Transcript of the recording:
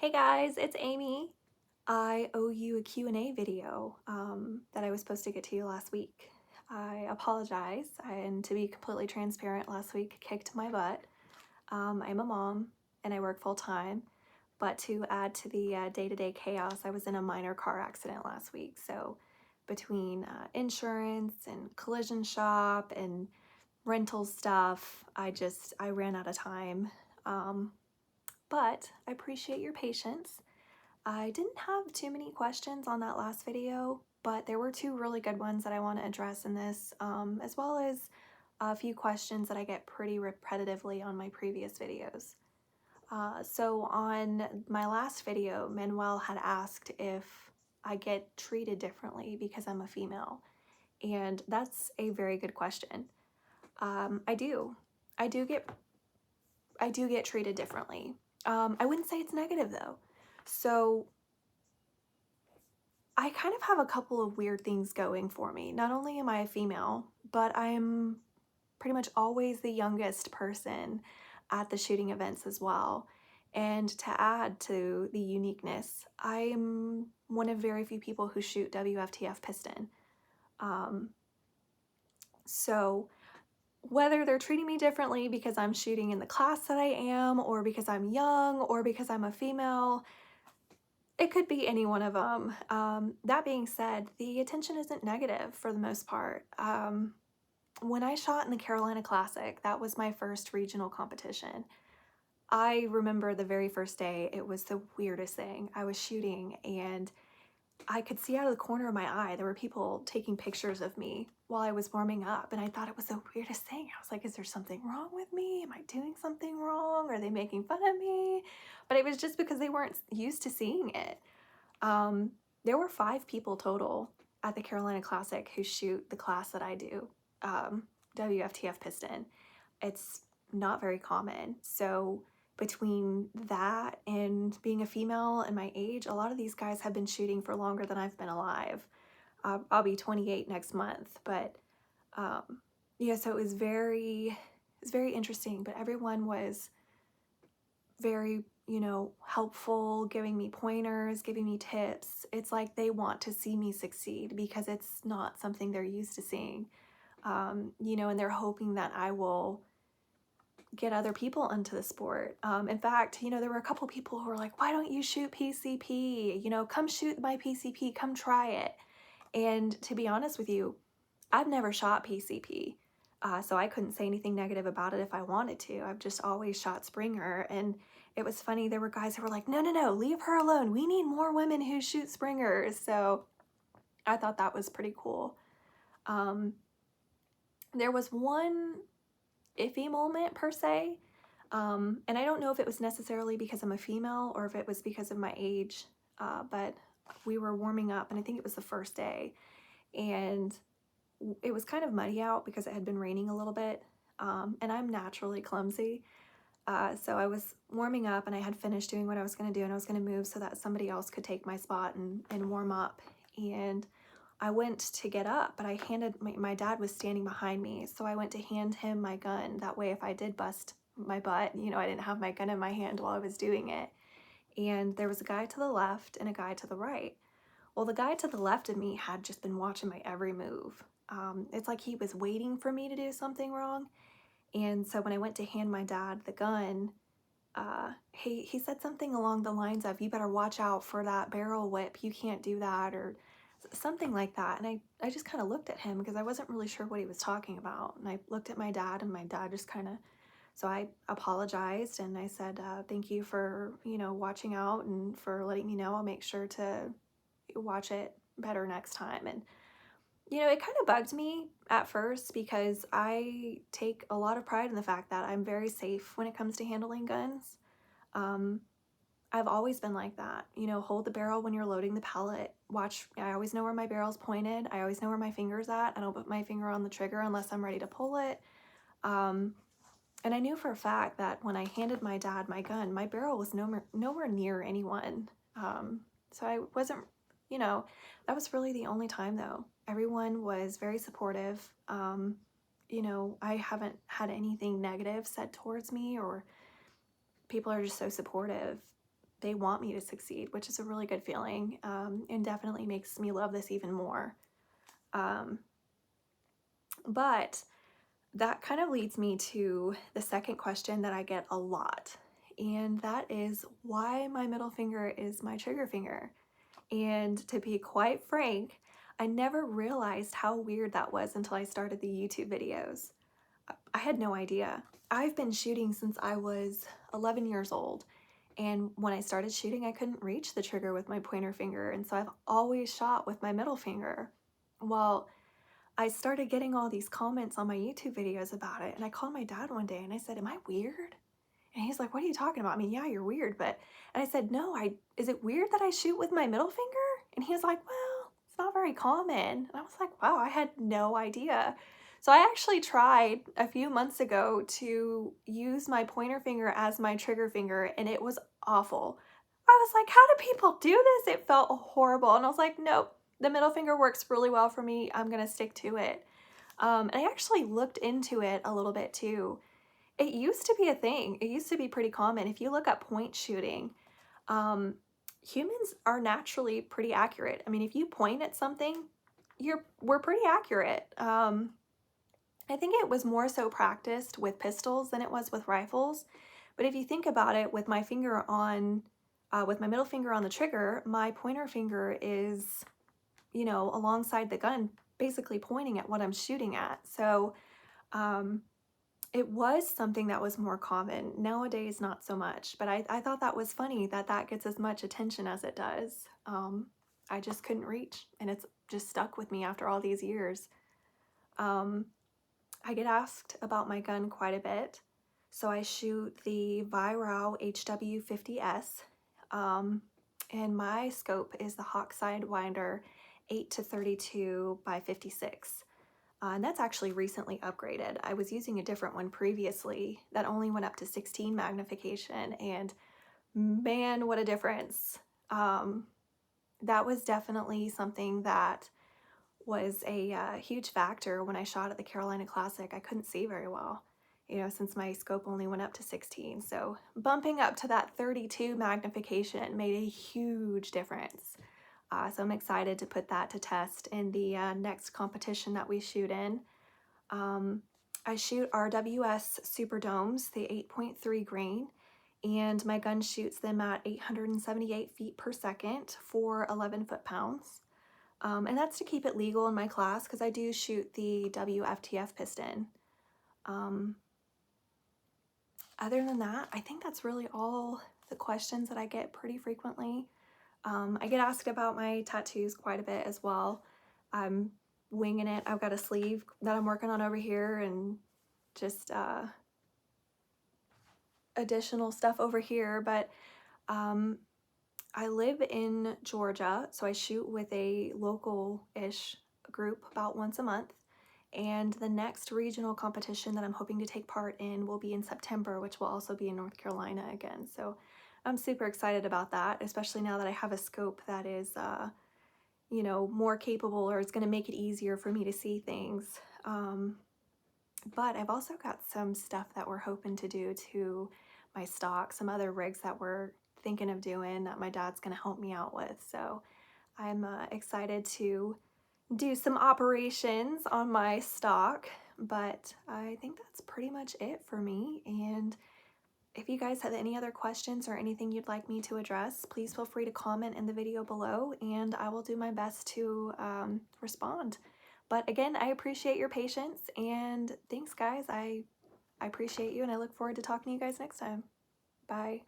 Hey guys, it's Amy. I owe you a Q&A video that I was supposed to get to you last week. I apologize, and to be completely transparent, last week kicked my butt. I'm a mom and I work full time, but to add to the day-to-day chaos, I was in a minor car accident last week. So between insurance and collision shop and rental stuff, I ran out of time. Um, but I appreciate your patience. I didn't have too many questions on that last video, but there were two really good ones that I want to address in this, as well as a few questions that I get pretty repetitively on my previous videos. So on my last video, Manuel had asked if I get treated differently because I'm a female, and that's a very good question. I do. I do get I do get treated differently. I wouldn't say it's negative though. So I kind of have a couple of weird things going for me. Not only am I a female, but I'm pretty much always the youngest person at the shooting events as well. And to add to the uniqueness, I'm one of very few people who shoot WFTF piston. Um, so whether they're treating me differently because I'm shooting in the class that I am, or because I'm young, or because I'm a female, it could be any one of them. That being said, the attention isn't negative for the most part. When I shot in the Carolina Classic, that was my first regional competition. I remember the very first day, it was the weirdest thing. I was shooting and I could see out of the corner of my eye, there were people taking pictures of me while I was warming up, and I thought it was the weirdest thing. I was like, is there something wrong with me? Am I doing something wrong? Are they making fun of me? But it was just because they weren't used to seeing it. Um, there were 5 people total at the Carolina Classic who shoot the class that I do, um, WFTF piston. It's not very common. So between that and being a female and my age, a lot of these guys have been shooting for longer than I've been alive. I'll be 28 next month, but yeah, so it's very interesting. But everyone was very, helpful, giving me pointers, giving me tips. It's like they want to see me succeed because it's not something they're used to seeing. And they're hoping that I will get other people into the sport. In fact, there were a couple people who were like, why don't you shoot PCP? Come shoot my PCP, come try it. And to be honest with you, I've never shot PCP. So I couldn't say anything negative about it if I wanted to. I've just always shot Springer. And it was funny, there were guys who were like, no, no, no, leave her alone. We need more women who shoot Springers. So I thought that was pretty cool. There was one iffy moment per se. And I don't know if it was necessarily because I'm a female or if it was because of my age, but we were warming up and I think it was the first day. And it was kind of muddy out because it had been raining a little bit, and I'm naturally clumsy. So I was warming up and I had finished doing what I was going to do and I was going to move so that somebody else could take my spot and warm up. And I went to get up, but I handed my dad was standing behind me. So I went to hand him my gun. That way, if I did bust my butt, I didn't have my gun in my hand while I was doing it. And there was a guy to the left and a guy to the right. Well, the guy to the left of me had just been watching my every move. It's like he was waiting for me to do something wrong. And so when I went to hand my dad the gun, he said something along the lines of, you better watch out for that barrel whip. You can't do that, or something like that. And I just kind of looked at him because I wasn't really sure what he was talking about. And I looked at my dad and my dad just kind of, so I apologized and I said, thank you for, watching out and for letting me know. I'll make sure to watch it better next time. And it kind of bugged me at first because I take a lot of pride in the fact that I'm very safe when it comes to handling guns. Um, I've always been like that. Hold the barrel when you're loading the pellet. Watch, I always know where my barrel's pointed. I always know where my finger's at. I don't put my finger on the trigger unless I'm ready to pull it. And I knew for a fact that when I handed my dad my gun, my barrel was nowhere near anyone. So I wasn't, that was really the only time though. Everyone was very supportive. I haven't had anything negative said towards me, or people are just so supportive. they want me to succeed, which is a really good feeling, and definitely makes me love this even more. Um, but that kind of leads me to the second question that I get a lot, and that is why my middle finger is my trigger finger. And to be quite frank, I never realized how weird that was until I started the YouTube videos. I had no idea. I've been shooting since I was 11 years old. And when I started shooting, I couldn't reach the trigger with my pointer finger. And so I've always shot with my middle finger. Well, I started getting all these comments on my YouTube videos about it. And I called my dad one day and I said, "Am I weird?" And he's like, "What are you talking about?" I mean, yeah, you're weird, but, and I said, "No, is it weird that I shoot with my middle finger?" And he was like, "Well, it's not very common." And I was like, wow, I had no idea. So I actually tried a few months ago to use my pointer finger as my trigger finger, and it was awful. I was like, how do people do this? It felt horrible. And I was like, nope, the middle finger works really well for me. I'm gonna stick to it. And I actually looked into it a little bit too. It used to be a thing. It used to be pretty common. If you look at point shooting, um, humans are naturally pretty accurate. I mean, if you point at something, we're pretty accurate. I think it was more so practiced with pistols than it was with rifles. But if you think about it, with my finger on, with my middle finger on the trigger, my pointer finger is, alongside the gun, basically pointing at what I'm shooting at. So, um, it was something that was more common. Nowadays, not so much, but I thought that was funny that that gets as much attention as it does. I just couldn't reach, and it's just stuck with me after all these years. Um, I get asked about my gun quite a bit. So I shoot the Vairao HW50S, and my scope is the Hawk Sidewinder 8 to 32 by 56. And that's actually recently upgraded. I was using a different one previously that only went up to 16 magnification, and man, what a difference. That was definitely something that was a huge factor when I shot at the Carolina Classic. I couldn't see very well, since my scope only went up to 16. So bumping up to that 32 magnification made a huge difference. So I'm excited to put that to test in the next competition that we shoot in. I shoot RWS Superdomes, the 8.3 grain, and my gun shoots them at 878 feet per second for 11 foot-pounds. And that's to keep it legal in my class because I do shoot the WFTF piston. Other than that, I think that's really all the questions that I get pretty frequently. I get asked about my tattoos quite a bit as well. I'm winging it. I've got a sleeve that I'm working on over here, and just additional stuff over here. But I live in Georgia, so I shoot with a local-ish group about once a month. And the next regional competition that I'm hoping to take part in will be in September, which will also be in North Carolina again. So I'm super excited about that, especially now that I have a scope that is, more capable, or it's going to make it easier for me to see things. But I've also got some stuff that we're hoping to do to my stock, some other rigs that we're thinking of doing that my dad's going to help me out with. So I'm excited to do some operations on my stock, but I think that's pretty much it for me. And if you guys have any other questions or anything you'd like me to address, please feel free to comment in the video below, and I will do my best to respond. But again, I appreciate your patience, and thanks guys. I appreciate you, and I look forward to talking to you guys next time. Bye.